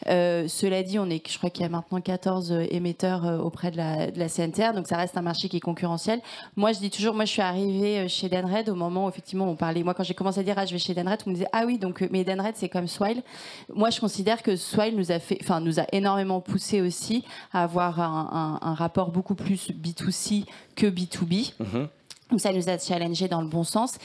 Cela dit, je crois qu'il y a maintenant 14 émetteurs auprès de la CNTR, donc ça reste un marché qui est concurrentiel. Moi je dis toujours, moi je suis arrivée chez Edenred au moment où effectivement on parlait, moi quand j'ai commencé à dire je vais chez Edenred, on me disait ah oui, donc mais Edenred c'est comme Swile. Moi je considère que Swile nous a énormément poussé aussi à avoir un rapport beaucoup plus B2C que B2B. Donc ça nous a challengé dans le bon sens.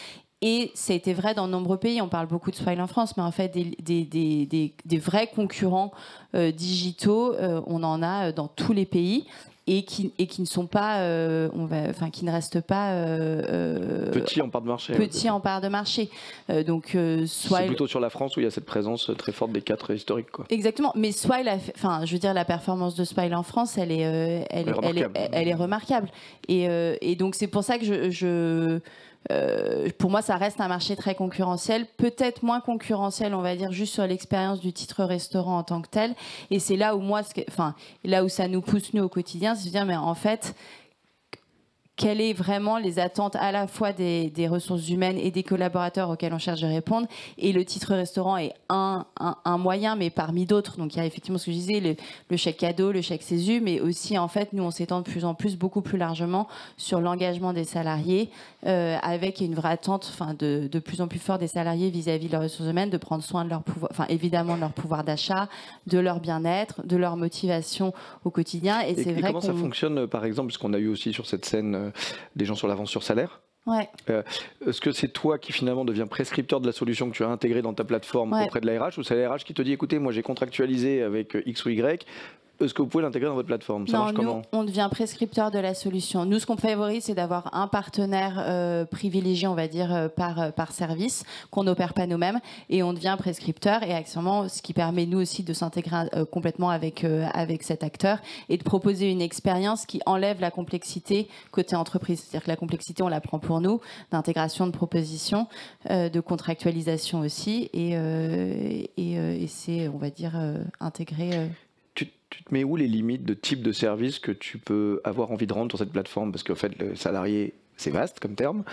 Et ça a été vrai dans de nombreux pays. On parle beaucoup de Swile en France, mais en fait, des vrais concurrents digitaux, on en a dans tous les pays. Et qui ne sont pas, qui ne restent pas petits en part de marché. Petits en part de marché. Donc c'est plutôt sur la France où il y a cette présence très forte des 4 historiques, quoi. Exactement. Mais Swile, je veux dire, la performance de Swile en France, elle est remarquable. Et donc c'est pour ça que pour moi, ça reste un marché très concurrentiel, peut-être moins concurrentiel, on va dire, juste sur l'expérience du titre restaurant en tant que tel. Et c'est là où là où ça nous pousse, nous, au quotidien, c'est de dire, mais en fait, quelles sont vraiment les attentes à la fois des ressources humaines et des collaborateurs auxquels on cherche de répondre. Et le titre restaurant est un moyen, mais parmi d'autres. Donc il y a effectivement ce que je disais, le chèque cadeau, le chèque CESU, mais aussi en fait, nous on s'étend de plus en plus, beaucoup plus largement sur l'engagement des salariés, avec une vraie attente de plus en plus forte des salariés vis-à-vis de leurs ressources humaines, de prendre soin de leur pouvoir, évidemment de leur pouvoir d'achat, de leur bien-être, de leur motivation au quotidien. Et c'est vrai comment ça fonctionne, par exemple, parce qu'on a eu aussi sur cette scène des gens sur l'avance sur salaire. Ouais. Est-ce que c'est toi qui finalement deviens prescripteur de la solution que tu as intégrée dans ta plateforme auprès de la RH, ou c'est la RH qui te dit écoutez, moi j'ai contractualisé avec X ou Y, est-ce que vous pouvez l'intégrer dans votre plateforme? Ça marche comment? On devient prescripteur de la solution. Nous, ce qu'on favorise, c'est d'avoir un partenaire privilégié, on va dire, par service, qu'on n'opère pas nous-mêmes, et on devient prescripteur, et actuellement, ce qui permet, nous aussi, de s'intégrer complètement avec cet acteur, et de proposer une expérience qui enlève la complexité côté entreprise. C'est-à-dire que la complexité, on la prend pour nous, d'intégration, de proposition, de contractualisation aussi, et c'est, on va dire, intégré... Tu te mets où les limites de type de service que tu peux avoir envie de rendre sur cette plateforme? Parce qu'en fait, le salarié, c'est vaste comme terme.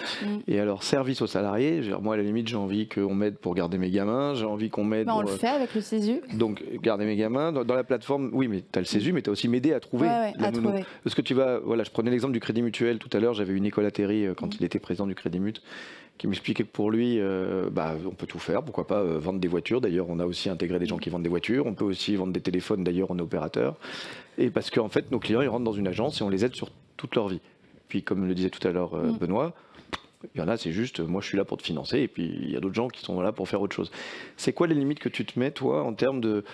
Et alors, service aux salariés, moi, à la limite, j'ai envie qu'on m'aide pour garder mes gamins, j'ai envie qu'on m'aide on le fait avec le CESU. Donc, garder mes gamins. Dans la plateforme, oui, mais tu as le CESU, mais tu as aussi m'aider à trouver la nounou. Est-ce que tu vas... Voilà, je prenais l'exemple du Crédit Mutuel tout à l'heure. J'avais eu Nicolas Terry, quand il était président du Crédit Mutuel, qui m'expliquait que pour lui, on peut tout faire. Pourquoi pas vendre des voitures? D'ailleurs, on a aussi intégré des gens qui vendent des voitures. On peut aussi vendre des téléphones. D'ailleurs, on est opérateur. Et parce qu'en fait, nos clients, ils rentrent dans une agence et on les aide sur toute leur vie. Puis, comme le disait tout à l'heure Benoît, il y en a, c'est juste, moi, je suis là pour te financer. Et puis, il y a d'autres gens qui sont là pour faire autre chose. C'est quoi les limites que tu te mets, toi, en termes de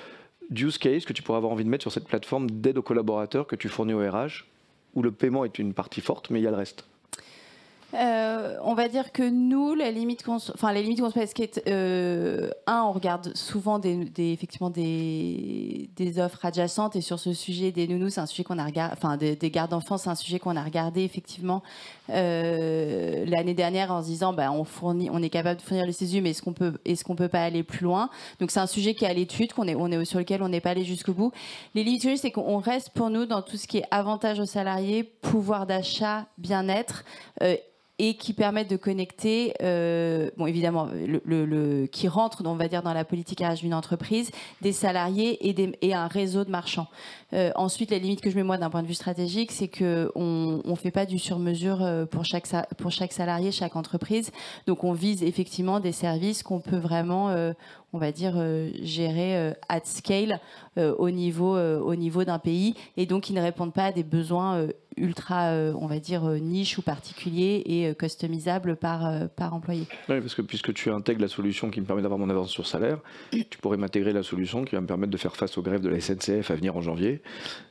use case que tu pourrais avoir envie de mettre sur cette plateforme d'aide aux collaborateurs que tu fournis au RH, où le paiement est une partie forte, mais il y a le reste? On va dire que nous, les limites qu'on se met, on regarde souvent effectivement des offres adjacentes, et sur ce sujet des nounous, c'est un sujet qu'on a regardé, des gardes d'enfants, c'est un sujet qu'on a regardé effectivement l'année dernière en se disant, on est capable de fournir le CESU, mais est-ce qu'on peut pas aller plus loin? Donc c'est un sujet qui est à l'étude, sur lequel on n'est pas allé jusqu'au bout. Les limites, c'est qu'on reste pour nous dans tout ce qui est avantage aux salariés, pouvoir d'achat, bien-être, et qui permettent de connecter, évidemment, qui rentre, on va dire, dans la politique RH d'une entreprise, des salariés et un réseau de marchands. Ensuite, la limite que je mets moi d'un point de vue stratégique, c'est qu'on ne fait pas du sur-mesure pour chaque salarié, chaque entreprise. Donc, on vise effectivement des services qu'on peut vraiment, on va dire, gérer at scale au niveau d'un pays, et donc qui ne répondent pas à des besoins ultra, on va dire, niche ou particuliers et customisables par employé. Oui, parce que puisque tu intègres la solution qui me permet d'avoir mon avance sur salaire, tu pourrais m'intégrer la solution qui va me permettre de faire face aux grèves de la SNCF à venir en janvier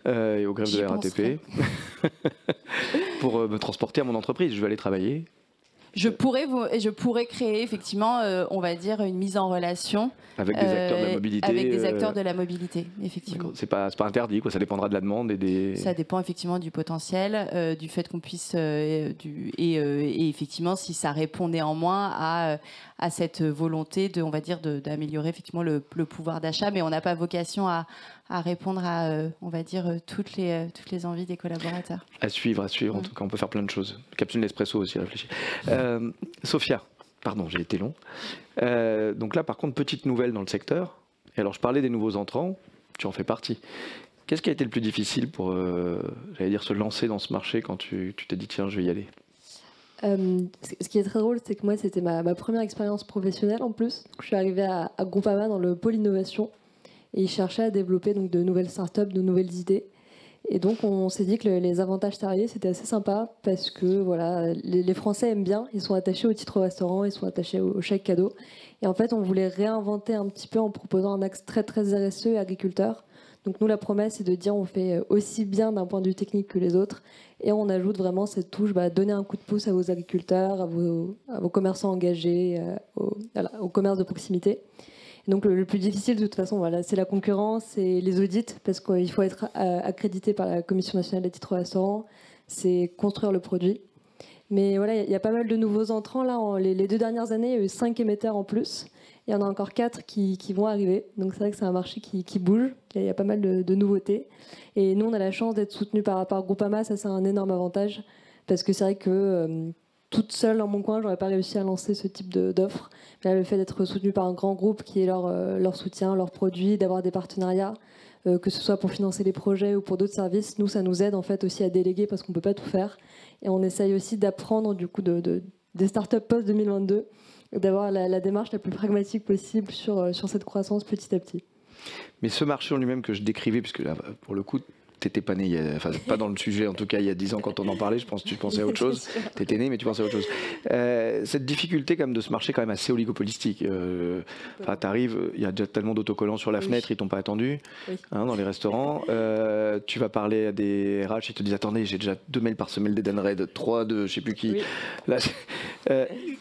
et aux grèves de la RATP pour me transporter à mon entreprise. Je vais aller travailler Je pourrais créer effectivement, on va dire, une mise en relation avec des acteurs de la mobilité. Avec des acteurs de la mobilité, effectivement. C'est pas interdit, quoi. Ça dépendra de la demande et des. Ça dépend effectivement du potentiel, du fait qu'on puisse et effectivement si ça répond néanmoins à cette volonté de, on va dire, d'améliorer effectivement le pouvoir d'achat, mais on n'a pas vocation à répondre à, on va dire, toutes les envies des collaborateurs. À suivre. En tout cas, on peut faire plein de choses. Capsule Nespresso aussi, réfléchis. Sophia, pardon, j'ai été long. Donc là, par contre, petite nouvelle dans le secteur. Et alors, je parlais des nouveaux entrants, tu en fais partie. Qu'est-ce qui a été le plus difficile pour, j'allais dire, se lancer dans ce marché quand tu t'es dit, tiens, je vais y aller? Ce qui est très drôle, c'est que moi, c'était ma première expérience professionnelle en plus. Je suis arrivée à Groupama dans le pôle innovation et ils cherchaient à développer donc, de nouvelles startups, de nouvelles idées. Et donc, on s'est dit que les avantages salariés, c'était assez sympa parce que voilà, les Français aiment bien, ils sont attachés au titre restaurant, ils sont attachés au chèque cadeau. Et en fait, on voulait réinventer un petit peu en proposant un axe très, très RSE et agriculteur. Donc nous, la promesse, c'est de dire on fait aussi bien d'un point de vue technique que les autres. Et on ajoute vraiment cette touche, donner un coup de pouce à vos agriculteurs, à vos commerçants engagés, au commerce de proximité. Et donc le plus difficile, de toute façon, voilà, c'est la concurrence et les audits, parce qu'il faut être accrédité par la Commission nationale des titres restaurants, c'est construire le produit. Mais voilà, il y a pas mal de nouveaux entrants. Là, les 2 dernières années, il y a eu 5 émetteurs en plus. Il y en a encore 4 qui vont arriver. Donc c'est vrai que c'est un marché qui bouge. Il y a pas mal de nouveautés. Et nous, on a la chance d'être soutenus par Groupama. Ça, c'est un énorme avantage. Parce que c'est vrai que toute seule dans mon coin, j'aurais pas réussi à lancer ce type d'offre. Mais là, le fait d'être soutenu par un grand groupe qui est leur soutien, leurs produits, d'avoir des partenariats, que ce soit pour financer les projets ou pour d'autres services, nous, ça nous aide en fait aussi à déléguer parce qu'on peut pas tout faire. Et on essaye aussi d'apprendre du coup des startups post-2022, d'avoir la démarche la plus pragmatique possible sur cette croissance petit à petit. Mais ce marché en lui-même que je décrivais, puisque là, pour le coup, t'étais pas né, enfin pas dans le sujet en tout cas il y a 10 ans quand on en parlait, je pense que tu pensais à autre chose. T'étais né mais tu pensais à autre chose. Cette difficulté quand même de ce marché quand même assez oligopolistique. Enfin t'arrives, il y a déjà tellement d'autocollants sur la fenêtre, ils t'ont pas attendu dans les restaurants. Tu vas parler à des RH, ils te disent attendez j'ai déjà 2 mails par semaine d'Edenred, 3 de je sais plus qui. Là,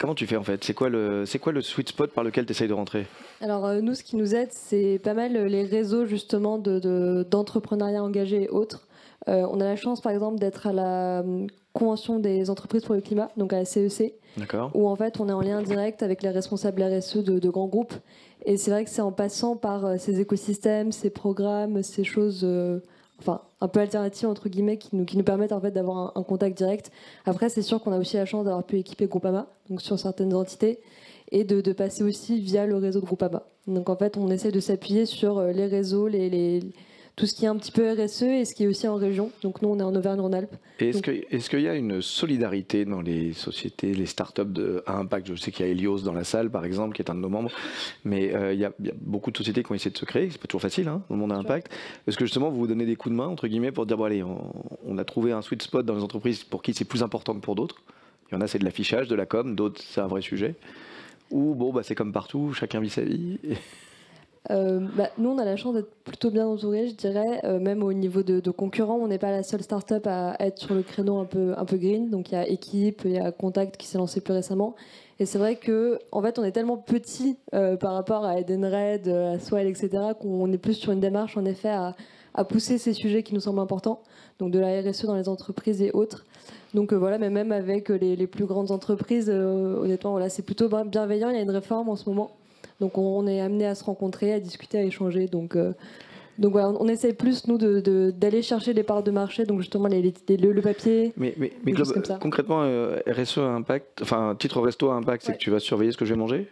comment tu fais en fait? C'est quoi le sweet spot par lequel tu essayes de rentrer? Alors nous, ce qui nous aide, c'est pas mal les réseaux justement d'entrepreneuriat engagé et autres. On a la chance par exemple d'être à la Convention des entreprises pour le climat, donc à la CEC, où en fait on est en lien direct avec les responsables RSE de grands groupes. Et c'est vrai que c'est en passant par ces écosystèmes, ces programmes, ces choses enfin, un peu alternatives entre guillemets qui nous permettent en fait d'avoir un contact direct. Après, c'est sûr qu'on a aussi la chance d'avoir pu équiper Groupama, donc sur certaines entités, et de passer aussi via le réseau de Groupama. Donc en fait, on essaie de s'appuyer sur les réseaux, tout ce qui est un petit peu RSE et ce qui est aussi en région. Donc nous, on est en Auvergne-Rhône-Alpes. Est-ce qu'il y a une solidarité dans les sociétés, les startups à impact? Je sais qu'il y a Helios dans la salle, par exemple, qui est un de nos membres, mais il y a beaucoup de sociétés qui ont essayé de se créer. C'est pas toujours facile, dans le monde à impact. Est-ce que justement, vous vous donnez des coups de main, entre guillemets, pour dire, bon allez, on a trouvé un sweet spot dans les entreprises pour qui c'est plus important que pour d'autres? Il y en a, c'est de l'affichage, de la com, d'autres, c'est un vrai sujet. Ou bon, c'est comme partout, chacun vit sa vie. Nous, on a la chance d'être plutôt bien entourés, je dirais. Même au niveau de concurrents, on n'est pas la seule start-up à être sur le créneau un peu green. Donc il y a Équipe, il y a Contact qui s'est lancé plus récemment. Et c'est vrai qu'en fait, on est tellement petit par rapport à Edenred, à Swile, etc., qu'on est plus sur une démarche, en effet, à pousser ces sujets qui nous semblent importants. Donc de la RSE dans les entreprises et autres. Donc voilà, mais même avec les plus grandes entreprises, honnêtement, voilà, c'est plutôt bienveillant. Il y a une réforme en ce moment. Donc on est amené à se rencontrer, à discuter, à échanger. Donc voilà, on essaie plus, nous, d'aller chercher les parts de marché, donc justement le papier. Mais concrètement, RSE à impact, enfin titre resto à impact, c'est que tu vas surveiller ce que je vais manger?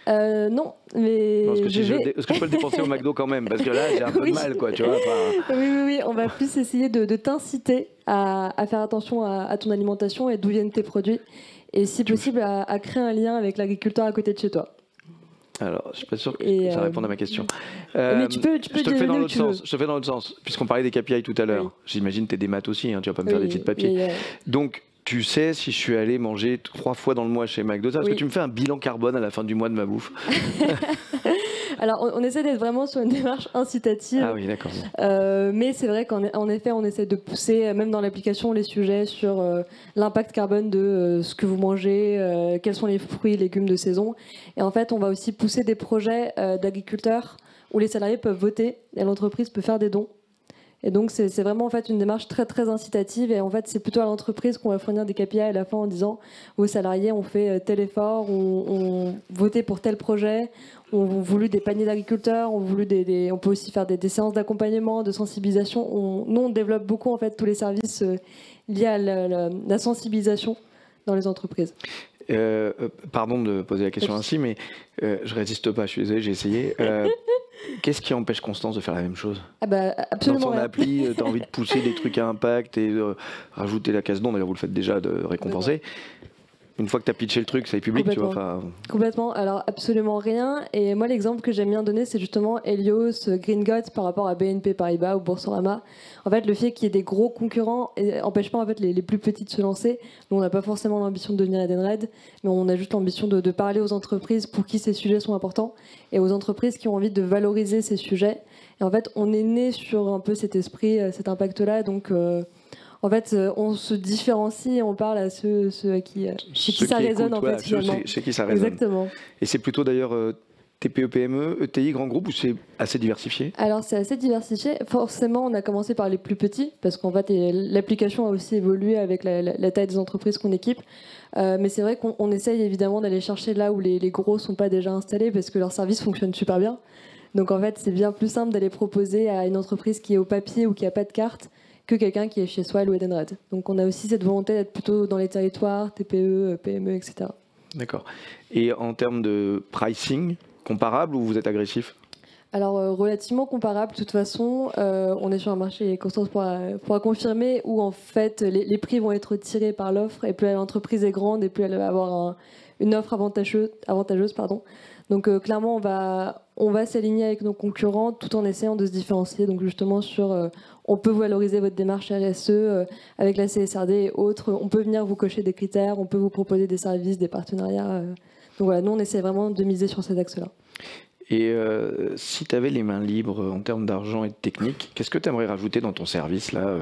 Non, mais est-ce que je peux le dépenser au McDo quand même? Parce que là, j'ai un peu de mal, quoi, tu vois. Oui, on va plus essayer de t'inciter à faire attention à ton alimentation et d'où viennent tes produits. Et si possible, à créer un lien avec l'agriculteur à côté de chez toi. Alors, je suis pas sûr que ça réponde à ma question. Mais tu peux je te le fais dans l'autre sens. Je te fais dans l'autre sens. Puisqu'on parlait des KPI tout à l'heure, j'imagine que tu es des maths aussi, tu vas pas me faire des petits papiers. Donc, tu sais si je suis allé manger 3 fois dans le mois chez McDo, parce que tu me fais un bilan carbone à la fin du mois de ma bouffe. Alors, on essaie d'être vraiment sur une démarche incitative. Ah oui, d'accord. Mais c'est vrai qu'en effet, on essaie de pousser, même dans l'application, les sujets sur l'impact carbone de ce que vous mangez, quels sont les fruits et légumes de saison. Et en fait, on va aussi pousser des projets d'agriculteurs où les salariés peuvent voter et l'entreprise peut faire des dons. Et donc, c'est vraiment en fait une démarche très, très incitative. Et en fait, c'est plutôt à l'entreprise qu'on va fournir des KPI à la fin en disant aux salariés, on fait tel effort, on votait pour tel projet, on voulu des paniers d'agriculteurs, on peut aussi faire des séances d'accompagnement, de sensibilisation. Nous, on développe beaucoup en fait tous les services liés à la sensibilisation dans les entreprises. Pardon de poser la question ainsi, mais je résiste pas, je suis désolé, j'ai essayé. Qu'est-ce qui empêche Constance de faire la même chose? Absolument. Dans son appli, tu as envie de pousser des trucs à impact et rajouter la case don, d'ailleurs vous le faites déjà, de récompenser. Une fois que tu as pitché le truc, ça est public, tu vois. Complètement, alors absolument rien. Et moi, l'exemple que j'aime bien donner, c'est justement Helios, Green Gods par rapport à BNP Paribas ou Boursorama. En fait, le fait qu'il y ait des gros concurrents n'empêche pas en fait, les plus petits de se lancer. Nous, on n'a pas forcément l'ambition de devenir Edenred, mais on a juste l'ambition de parler aux entreprises pour qui ces sujets sont importants et aux entreprises qui ont envie de valoriser ces sujets. Et en fait, on est né sur un peu cet esprit, cet impact-là. Donc, en fait, on se différencie et on parle à ceux à qui, chez qui ça résonne, en fait, finalement. Chez qui ça résonne. Exactement. Et c'est plutôt d'ailleurs TPE, PME, ETI, grand groupe, ou c'est assez diversifié? Alors, c'est assez diversifié. Forcément, on a commencé par les plus petits, parce qu'en fait, l'application a aussi évolué avec la taille des entreprises qu'on équipe. Mais c'est vrai qu'on essaye évidemment d'aller chercher là où les gros ne sont pas déjà installés, parce que leur service fonctionne super bien. Donc, en fait, c'est bien plus simple d'aller proposer à une entreprise qui est au papier ou qui n'a pas de carte, que quelqu'un qui est chez soi, ou Edenred. Donc on a aussi cette volonté d'être plutôt dans les territoires, TPE, PME, etc. D'accord. Et en termes de pricing, comparable ou vous êtes agressif? Alors relativement comparable, de toute façon, on est sur un marché, Constance pourra confirmer, où en fait les prix vont être tirés par l'offre, et plus l'entreprise est grande, et plus elle va avoir une offre avantageuse. Donc clairement, on va s'aligner avec nos concurrents tout en essayant de se différencier. Donc justement sur, on peut valoriser votre démarche RSE avec la CSRD et autres. On peut venir vous cocher des critères, on peut vous proposer des services, des partenariats. Donc voilà, nous on essaie vraiment de miser sur cet axe-là. Et si tu avais les mains libres en termes d'argent et de technique, qu'est-ce que tu aimerais rajouter dans ton service là,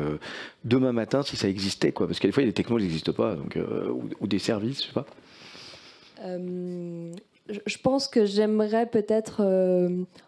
demain matin, si ça existait, quoi? Parce que des fois, il y a des technos qui n'existent pas, donc, ou des services, je sais pas. Je pense que j'aimerais peut-être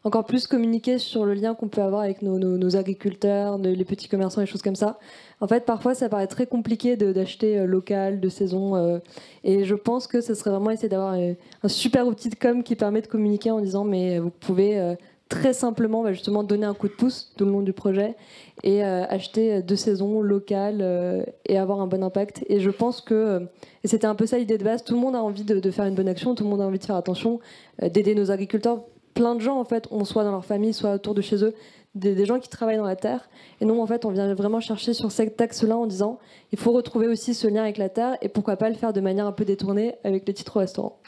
encore plus communiquer sur le lien qu'on peut avoir avec nos agriculteurs, les petits commerçants, les choses comme ça. En fait, parfois, ça paraît très compliqué d'acheter local, de saison. Et je pense que ce serait vraiment essayer d'avoir un super outil de com qui permet de communiquer en disant mais vous pouvez très simplement justement donner un coup de pouce tout le long du projet et acheter de saison locale et avoir un bon impact. Et je pense que, et c'était un peu ça l'idée de base, tout le monde a envie de faire une bonne action, tout le monde a envie de faire attention, d'aider nos agriculteurs. Plein de gens en fait ont soit dans leur famille, soit autour de chez eux, des gens qui travaillent dans la terre. Et nous en fait on vient vraiment chercher sur cet axe-là en disant il faut retrouver aussi ce lien avec la terre et pourquoi pas le faire de manière un peu détournée avec les titres restaurants.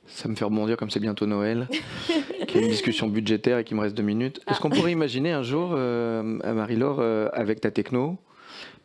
Ça me fait rebondir comme c'est bientôt Noël, qu'il y a une discussion budgétaire et qu'il me reste 2 minutes. Est-ce qu'on pourrait imaginer un jour, Marie-Laure, avec ta techno,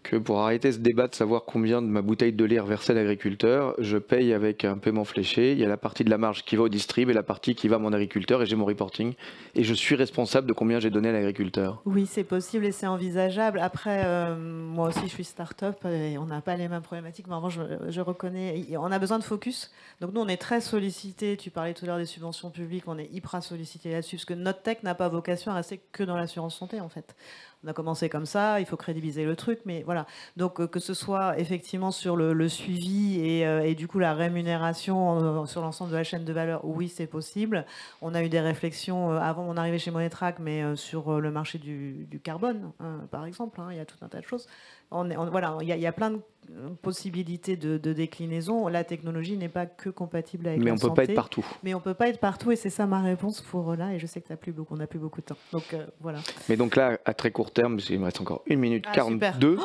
que pour arrêter ce débat de savoir combien de ma bouteille de lait est reversée à l'agriculteur, je paye avec un paiement fléché, il y a la partie de la marge qui va au distrib et la partie qui va à mon agriculteur et j'ai mon reporting et je suis responsable de combien j'ai donné à l'agriculteur? Oui, c'est possible et c'est envisageable. Après, moi aussi je suis start-up et on n'a pas les mêmes problématiques, mais avant je reconnais, on a besoin de focus. Donc nous on est très sollicités, tu parlais tout à l'heure des subventions publiques, on est hyper sollicités là-dessus parce que notre tech n'a pas vocation à rester que dans l'assurance santé en fait. On a commencé comme ça, il faut crédibiliser le truc, mais voilà. Donc que ce soit effectivement sur le suivi et du coup la rémunération sur l'ensemble de la chaîne de valeur, oui c'est possible. On a eu des réflexions avant mon arrivée chez Monetrack, mais sur le marché du carbone, par exemple, il y a tout un tas de choses. Voilà, il y a plein de possibilités de déclinaison. La technologie n'est pas que compatible avec la santé. Mais on ne peut pas être partout. Mais on ne peut pas être partout et c'est ça ma réponse pour là. Et je sais que on n'a plus beaucoup de temps. Donc voilà. Mais donc là, à très court terme, parce qu'il me reste encore 1 minute 42,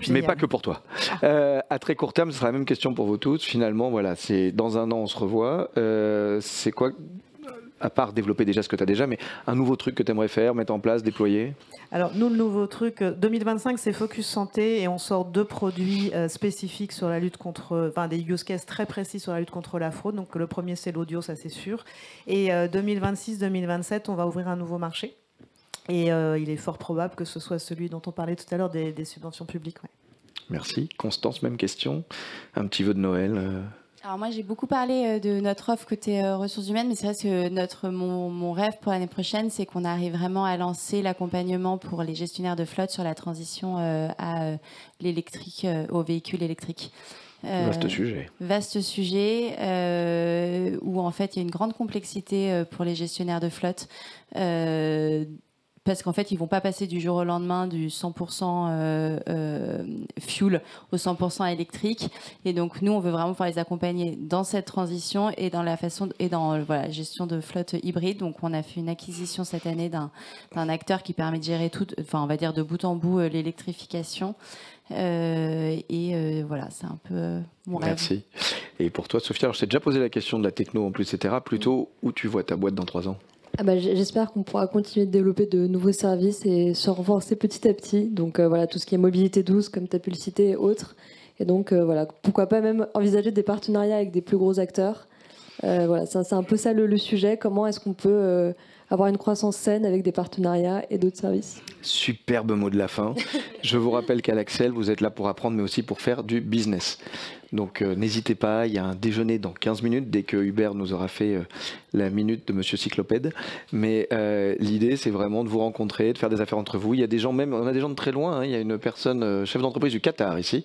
mais pas que pour toi. À très court terme, ce sera la même question pour vous tous. Finalement, voilà, c'est dans un an, on se revoit. C'est quoi à part développer déjà ce que tu as déjà, mais un nouveau truc que tu aimerais faire, mettre en place, déployer? Alors nous, le nouveau truc, 2025, c'est Focus Santé et on sort 2 produits spécifiques sur la lutte contre, enfin des use cases très précis sur la lutte contre la fraude. Donc le premier, c'est l'audio, ça c'est sûr. Et 2026-2027, on va ouvrir un nouveau marché. Et il est fort probable que ce soit celui dont on parlait tout à l'heure, des subventions publiques. Ouais. Merci. Constance, même question. Un petit vœu de Noël. Alors moi j'ai beaucoup parlé de notre offre côté ressources humaines, mais c'est vrai que mon rêve pour l'année prochaine, c'est qu'on arrive vraiment à lancer l'accompagnement pour les gestionnaires de flotte sur la transition à l'électrique, aux véhicules électriques. Vaste sujet. Vaste sujet où en fait il y a une grande complexité pour les gestionnaires de flotte. Parce qu'en fait, ils ne vont pas passer du jour au lendemain du 100% fuel au 100% électrique. Et donc, nous, on veut vraiment pouvoir les accompagner dans cette transition et dans la la gestion de flotte hybride. Donc, on a fait une acquisition cette année d'un acteur qui permet de gérer tout, enfin, on va dire de bout en bout, l'électrification. Voilà, c'est un peu mon rêve. Merci. Et pour toi, Sophia, alors je t'ai déjà posé la question de la techno en plus, etc. Plutôt, où tu vois ta boîte dans 3 ans? J'espère qu'on pourra continuer de développer de nouveaux services et se renforcer petit à petit. Donc voilà, tout ce qui est mobilité douce, comme tu as pu le citer, et autres. Et donc voilà, pourquoi pas même envisager des partenariats avec des plus gros acteurs. Voilà, c'est un peu ça le sujet. Comment est-ce qu'on peut avoir une croissance saine avec des partenariats et d'autres services? Superbe mot de la fin. Je vous rappelle qu'à l'Axel, vous êtes là pour apprendre, mais aussi pour faire du business. Donc n'hésitez pas, il y a un déjeuner dans 15 minutes, dès que Hubert nous aura fait la minute de Monsieur Cyclopède. Mais l'idée, c'est vraiment de vous rencontrer, de faire des affaires entre vous. Il y a des gens même, on a des gens de très loin, hein. Il y a une personne, chef d'entreprise du Qatar ici.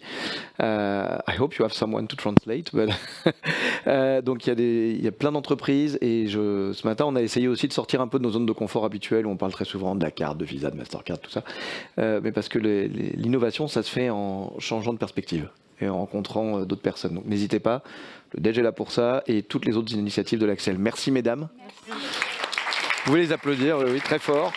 I hope you have someone to translate. But donc il y a plein d'entreprises et ce matin, on a essayé aussi de sortir un peu de nos zones de confort habituelles où on parle très souvent de la carte, de Visa, de Mastercard, tout ça. Mais parce que l'innovation, ça se fait en changeant de perspective et en rencontrant d'autres personnes. Donc n'hésitez pas, le DG est là pour ça et toutes les autres initiatives de l'Axel. Merci mesdames. Merci. Vous pouvez les applaudir, oui, très fort.